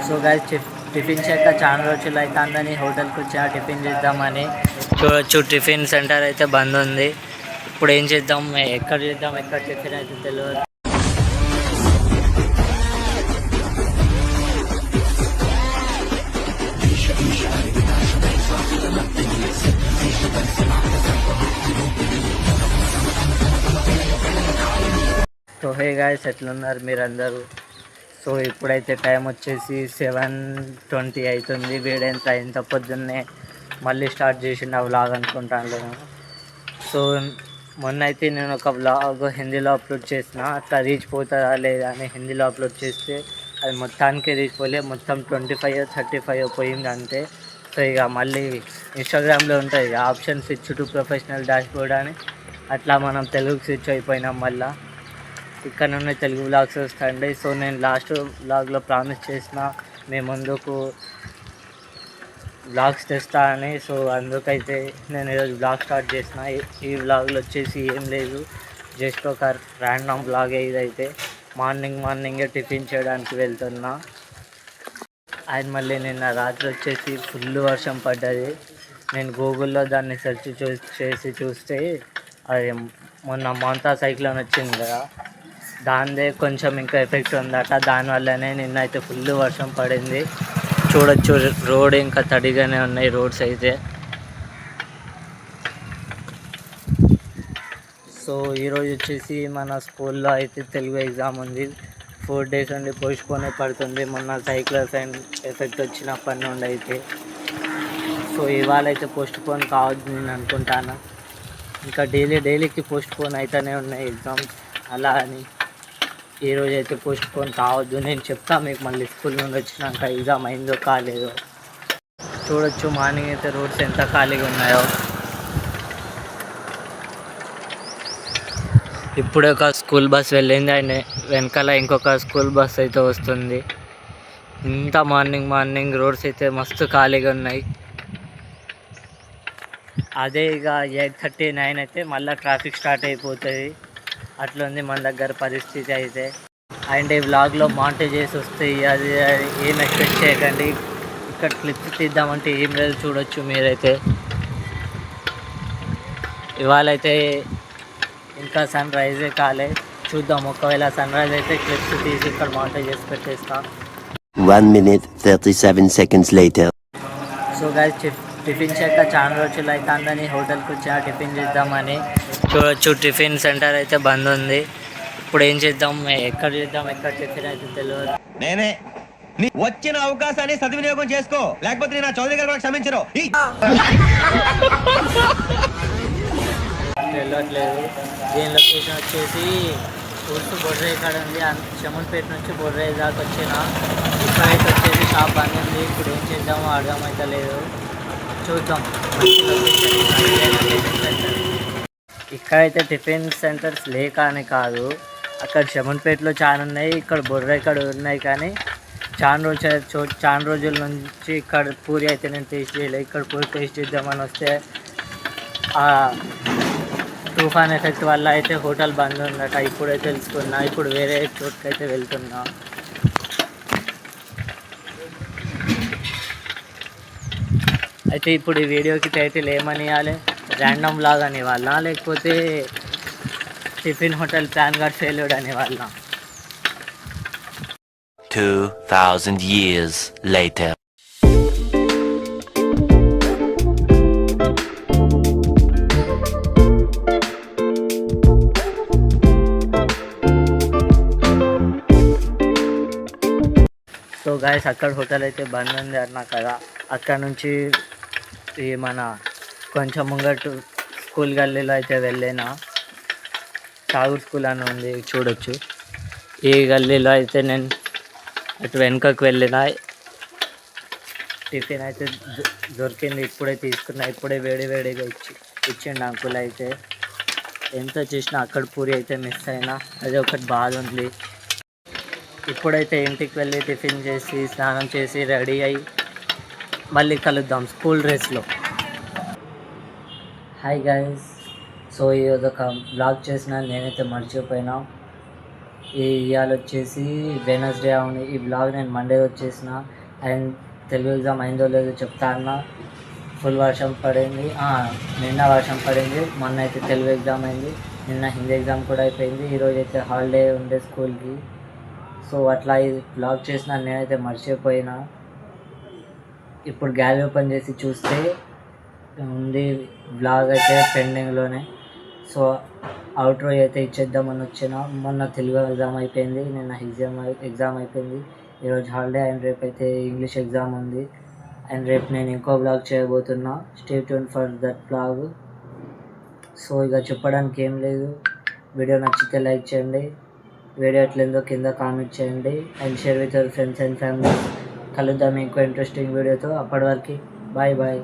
So guys tiffin చేయక చాలా రోజులు అవుతుందని హోటల్కి వచ్చా టిఫిన్ చేద్దామని. చూడొచ్చు టిఫిన్ సెంటర్ అయితే బంద్ ఉంది. ఇప్పుడు ఏం చేద్దాం, ఎక్కడ చేద్దాం, ఎక్కడ టిఫిన్ అయితే తెలియదు. సో హే గాయ్స్, ఎట్లున్నారు మీరందరూ? సో ఇప్పుడైతే టైం వచ్చేసి 7:20 అవుతుంది. వీడెంత ఇంత పొద్దున్నే మళ్ళీ స్టార్ట్ చేసిన వ్లాగ్ అనుకుంటాను. సో మొన్న అయితే నేను ఒక వ్లాగ్ హిందీలో అప్లోడ్ చేసిన, అట్లా రీచ్ పోతుందా లేదా అని హిందీలో అప్లోడ్ చేస్తే అది మొత్తానికి రీచ్ పోలే, మొత్తం 25-35 పోయింది అంతే. సో ఇక మళ్ళీ ఇన్స్టాగ్రామ్లో ఉంటుంది ఇక option switch to professional dashboard అని, అట్లా మనం తెలుగు స్విచ్ అయిపోయినాం. మళ్ళీ ఇక్కడ నుండి తెలుగు వ్లాగ్స్ వస్తాయండి. సో నేను లాస్ట్ వ్లాగ్లో ప్రామిస్ చేసిన మేము ముందుకు వ్లాగ్స్ తెస్తా అని. సో అందుకైతే నేను ఈరోజు వ్లాగ్ స్టార్ట్ చేసిన. ఈ వ్లాగ్లో వచ్చేసి ఏం లేదు, జస్ట్ ఒక ర్యాండమ్ వ్లాగే ఇదైతే. మార్నింగే టిఫిన్ చేయడానికి వెళ్తున్నా. అండ్ మళ్ళీ నిన్న రాత్రి వచ్చేసి ఫుల్ వర్షం పడ్డది. నేను గూగుల్లో దాన్ని సెర్చ్ చేసి చూస్తే అది మొన్న మాంతా సైక్లోన్ వచ్చింది కదా, దానిదే కొంచెం ఇంకా ఎఫెక్ట్ ఉందట. దానివల్లనే నిన్న అయితే ఫుల్ వర్షం పడింది. చూడొచ్చు రోడ్ ఇంకా తడిగానే ఉన్నాయి రోడ్స్ అయితే. సో ఈరోజు వచ్చేసి మన స్కూల్లో అయితే తెలుగు ఎగ్జామ్ ఉంది. 4 days నుండి పోస్ట్పోనే పడుతుంది, మొన్న సైక్లోన్ ఎఫెక్ట్ వచ్చినప్పటి నుండి అయితే. సో ఇవాళ అయితే పోస్ట్పోన్ కావద్దు నేను అనుకుంటాను. ఇంకా డైలీకి పోస్ట్పోన్ అవుతూనే ఉన్నాయి ఎగ్జామ్స్, అలా అని ఈరోజు అయితే పోస్ట్పోన్ కావద్దు. నేను చెప్తాను మీకు మళ్ళీ స్కూల్ నుండి వచ్చినాక ఎగ్జామ్ అయిందో కాలేదో. చూడొచ్చు మార్నింగ్ అయితే రోడ్స్ ఎంత ఖాళీగా ఉన్నాయో. ఇప్పుడే ఒక స్కూల్ బస్ వెళ్ళింది, అండ్ వెనకాల ఇంకొక స్కూల్ బస్ అయితే వస్తుంది. ఇంత మార్నింగ్ రోడ్స్ అయితే మస్తు ఖాళీగా ఉన్నాయి. అదే ఇక 8:39 అయితే మళ్ళీ ట్రాఫిక్ స్టార్ట్ అయిపోతుంది. అట్లుంది మన దగ్గర పరిస్థితి అయితే. అండ్ ఈ వ్లాగ్లో మాంటేజెస్ వస్తాయి, అది ఏం ఎక్స్పెక్ట్ చేయకండి. ఇక్కడ క్లిప్స్ తీద్దామంటే ఏం లేదు, చూడొచ్చు మీరైతే. ఇవాళైతే ఇంకా సన్ రైజే కాలే, చూద్దాం. ఒకవేళ సన్ రైజ్ అయితే క్లిప్స్ తీసి ఇక్కడ మాంటేజెస్ పెట్టేస్తాం. 1 minute 37 seconds later. So guys tiffin చేయక చాలా రోజులు అవుతుందని హోటల్కి వచ్చా టిఫిన్ చేద్దామని. చూడొచ్చు టిఫిన్ సెంటర్ అయితే బంద్ ఉంది. ఇప్పుడు ఏం చేద్దాం, ఎక్కడ టిఫిన్ అయితే తెలియదు. నేనే వచ్చిన అవకాశాన్ని సద్వినియోగం చేసుకో, లేకపోతే నేను చౌదరి గారు క్షమించరు. తెలియట్లేదు. దీని లొకేషన్ వచ్చేసి చూస్తూ బొర్రయ్య కాడ ఉంది. చెమన్పేట నుంచి బొర్రయ్య దాకా వచ్చిన. ఇక్కడైతే వచ్చేసి షాప్ బంద్ ఉంది. ఇప్పుడు ఏం చేద్దామో అర్థమైతే లేదు, చూద్దాం. ఇక్కడైతే టిఫిన్ సెంటర్స్ లేక అని కాదు, అక్కడ చెమన్పేటలో చాలా ఉన్నాయి, ఇక్కడ బొర్రయ్య కాడ ఉన్నాయి. కానీ చాలా రోజుల నుంచి ఇక్కడ పూరి అయితే నేను టేస్ట్ చేయలేదు. ఇక్కడ పూరి టేస్ట్ చేద్దామని వస్తే తుఫాన్ ఎఫెక్ట్ వల్ల అయితే హోటల్ బంద్ ఉందట. ఇప్పుడే తెలుసుకున్నా. ఇప్పుడు వేరే చోటుకి అయితే వెళ్తున్నా. అయితే ఇప్పుడు ఈ వీడియోకి టైటిల్ ఏమని ఇవ్వాలి, ర్యాండమ్ వ్లాగ్ అని వాళ్ళ, లేకపోతే tiffin hotel plan guard failure అని వాళ్ళ. 2000 years later. సో గాయస్, అక్కడ హోటల్ అయితే బంద్ ఉంది అన్నా కదా. అక్కడ నుంచి ఈ మన కొంచెం ముంగటు స్కూల్ గల్లీలో అయితే వెళ్ళినా. ఠాగూర్ స్కూల్ అని ఉంది, చూడొచ్చు. ఈ గల్లీలో అయితే నేను అటు వెనుకకు వెళ్ళిన. టిఫిన్ అయితే దొరికింది, ఇప్పుడే తీసుకున్నా. ఇప్పుడే వేడిగా ఇచ్చిండు అంకుల్ అయితే. ఎంత చేసినా అక్కడ పూరి అయితే మిస్ అయినా, అది ఒకటి బాధ ఉంది. ఇప్పుడైతే ఇంటికి వెళ్ళి టిఫిన్ చేసి స్నానం చేసి రెడీ అయ్యి మళ్ళీ కలుద్దాం స్కూల్ డ్రెస్లో. హాయ్ గైస్, సో ఈరోజు ఒక బ్లాగ్ చేసిన, నేనైతే మర్చిపోయినా. ఇవాళ వచ్చేసి వెనస్డే అవును. ఈ బ్లాగ్ నేను మండే వచ్చేసిన అండ్ తెలుగు ఎగ్జామ్ అయిందో లేదో చెప్తా అన్న. ఫుల్ వర్షం పడింది, నిన్న వర్షం పడింది, మొన్న అయితే తెలుగు ఎగ్జామ్ అయింది, నిన్న హిందీ ఎగ్జామ్ కూడా అయిపోయింది. ఈరోజు అయితే హాలిడే ఉండే స్కూల్కి. సో అట్లా ఇది బ్లాగ్ చేసిన నేనైతే మర్చిపోయినా. ఇప్పుడు గ్యాలరీ ఓపెన్ చేసి చూస్తే ఉంది బ్లాగ్ అయితే పెండింగ్లోనే. సో అవుట్రో అయితే ఇచ్చేద్దామని వచ్చిన. మొన్న తెలుగు ఎగ్జామ్ అయిపోయింది, నిన్న ఎగ్జామ్ అయిపోయింది, ఈరోజు హాలిడే అండ్ రేపు అయితే ఇంగ్లీష్ ఎగ్జామ్ ఉంది. అండ్ రేపు నేను ఇంకో బ్లాగ్ చేయబోతున్నా. Stay tune for that blog. So ఇక చెప్పడానికి ఏం లేదు. వీడియో నచ్చితే లైక్ చేయండి, వీడియో ఎట్లేందో కింద కామెంట్ చేయండి and share with your friends and family. కలుద్దాం ఇంకో ఇంట్రెస్టింగ్ వీడియోతో. అప్పటి వరకు బాయ్ బాయ్.